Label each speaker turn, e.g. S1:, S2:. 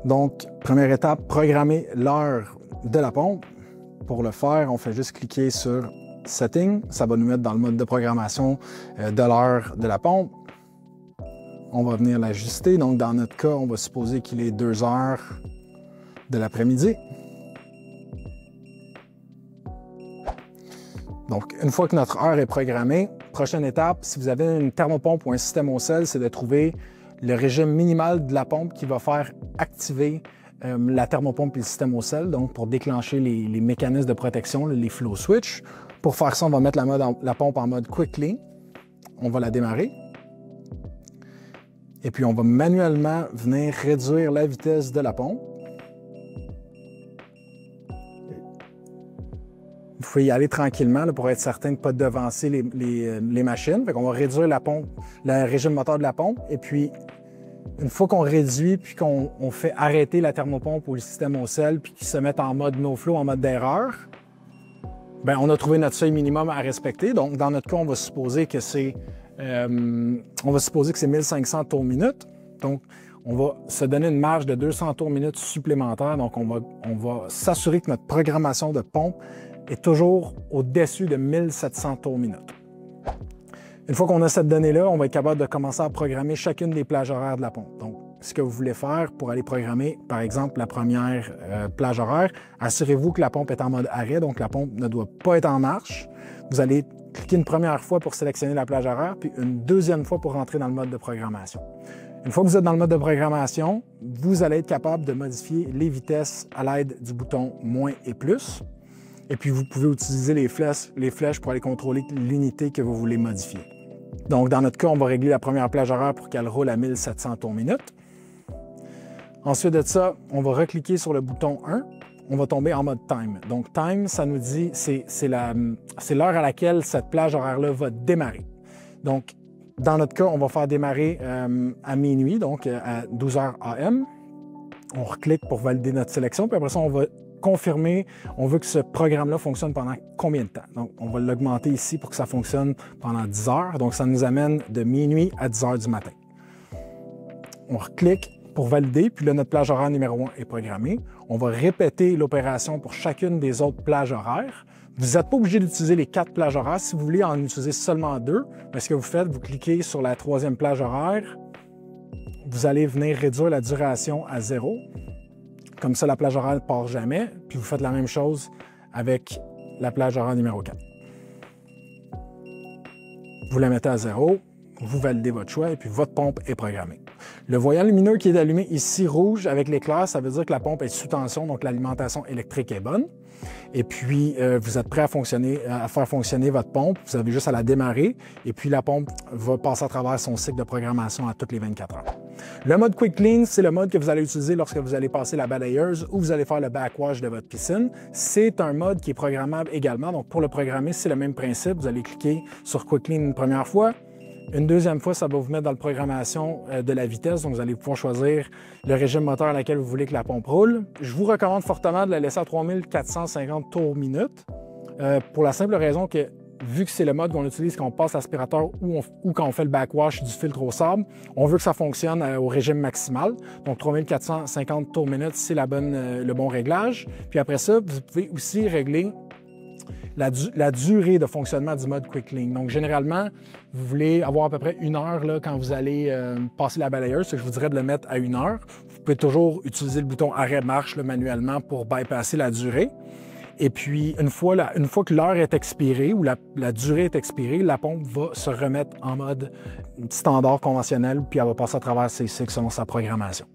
S1: Donc, première étape, programmer l'heure de la pompe. Pour le faire, on fait juste cliquer sur Setting. Ça va nous mettre dans le mode de programmation de l'heure de la pompe. On va venir l'ajuster. Donc, dans notre cas, on va supposer qu'il est 2 heures de l'après-midi. Donc, une fois que notre heure est programmée, prochaine étape, si vous avez une thermopompe ou un système au sel, c'est de trouver le régime minimal de la pompe qui va faire activer la thermopompe et le système au sel, donc pour déclencher les mécanismes de protection, les flow switch. Pour faire ça, on va mettre la pompe en mode Quick Clean. On va la démarrer. Et puis, on va manuellement venir réduire la vitesse de la pompe. Vous pouvez y aller tranquillement là, pour être certain de ne pas devancer les machines. On va réduire la pompe, le régime moteur de la pompe. Et puis, une fois qu'on réduit puis qu'on fait arrêter la thermopompe ou le système au sel puis qu'ils se mettent en mode no flow, en mode d'erreur, bien, on a trouvé notre seuil minimum à respecter. Donc, dans notre cas, on va supposer que c'est 1500 tours minute. Donc, on va se donner une marge de 200 tours minute supplémentaire. Donc, on va s'assurer que notre programmation de pompe est toujours au-dessus de 1700 tours minute. Une fois qu'on a cette donnée-là, on va être capable de commencer à programmer chacune des plages horaires de la pompe. Donc, ce que vous voulez faire pour aller programmer, par exemple, la première plage horaire, assurez-vous que la pompe est en mode arrêt, donc la pompe ne doit pas être en marche. Vous allez cliquer une première fois pour sélectionner la plage horaire, puis une deuxième fois pour rentrer dans le mode de programmation. Une fois que vous êtes dans le mode de programmation, vous allez être capable de modifier les vitesses à l'aide du bouton moins et plus. Et puis, vous pouvez utiliser les flèches pour aller contrôler l'unité que vous voulez modifier. Donc, dans notre cas, on va régler la première plage horaire pour qu'elle roule à 1700 tours minute. Ensuite de ça, on va recliquer sur le bouton 1. On va tomber en mode Time. Donc, Time, ça nous dit c'est l'heure à laquelle cette plage horaire-là va démarrer. Donc, dans notre cas, on va faire démarrer à minuit, donc à 12h AM. On reclique pour valider notre sélection, puis après ça, on va confirmer, on veut que ce programme-là fonctionne pendant combien de temps. Donc, on va l'augmenter ici pour que ça fonctionne pendant 10 heures. Donc, ça nous amène de minuit à 10 heures du matin. On reclique pour valider, puis là, notre plage horaire numéro 1 est programmée. On va répéter l'opération pour chacune des autres plages horaires. Vous n'êtes pas obligé d'utiliser les 4 plages horaires. Si vous voulez en utiliser seulement 2, ce que vous faites, vous cliquez sur la 3e plage horaire. Vous allez venir réduire la duration à 0. Comme ça, la plage horaire ne part jamais. Puis vous faites la même chose avec la plage horaire numéro 4. Vous la mettez à 0, vous validez votre choix et puis votre pompe est programmée. Le voyant lumineux qui est allumé ici rouge avec l'éclair, ça veut dire que la pompe est sous tension, donc l'alimentation électrique est bonne. Et puis, vous êtes prêt à faire fonctionner votre pompe. Vous avez juste à la démarrer et puis la pompe va passer à travers son cycle de programmation à toutes les 24 heures. Le mode Quick Clean, c'est le mode que vous allez utiliser lorsque vous allez passer la balayeuse ou vous allez faire le backwash de votre piscine. C'est un mode qui est programmable également. Donc, pour le programmer, c'est le même principe. Vous allez cliquer sur Quick Clean une première fois. Une deuxième fois, ça va vous mettre dans la programmation de la vitesse. Donc, vous allez pouvoir choisir le régime moteur à laquelle vous voulez que la pompe roule. Je vous recommande fortement de la laisser à 3450 tours minute pour la simple raison que, vu que c'est le mode qu'on utilise quand on passe l'aspirateur ou quand on fait le backwash du filtre au sable, on veut que ça fonctionne au régime maximal. Donc, 3450 tours minute, c'est le bon réglage. Puis après ça, vous pouvez aussi régler la durée de fonctionnement du mode Quick Clean. Donc, généralement, vous voulez avoir à peu près 1 heure là, quand vous allez passer la balayeuse. Je vous dirais de le mettre à 1 heure. Vous pouvez toujours utiliser le bouton arrêt-marche manuellement pour bypasser la durée. Et puis, une fois que l'heure est expirée ou la durée est expirée, la pompe va se remettre en mode standard conventionnel, puis elle va passer à travers ses cycles selon sa programmation.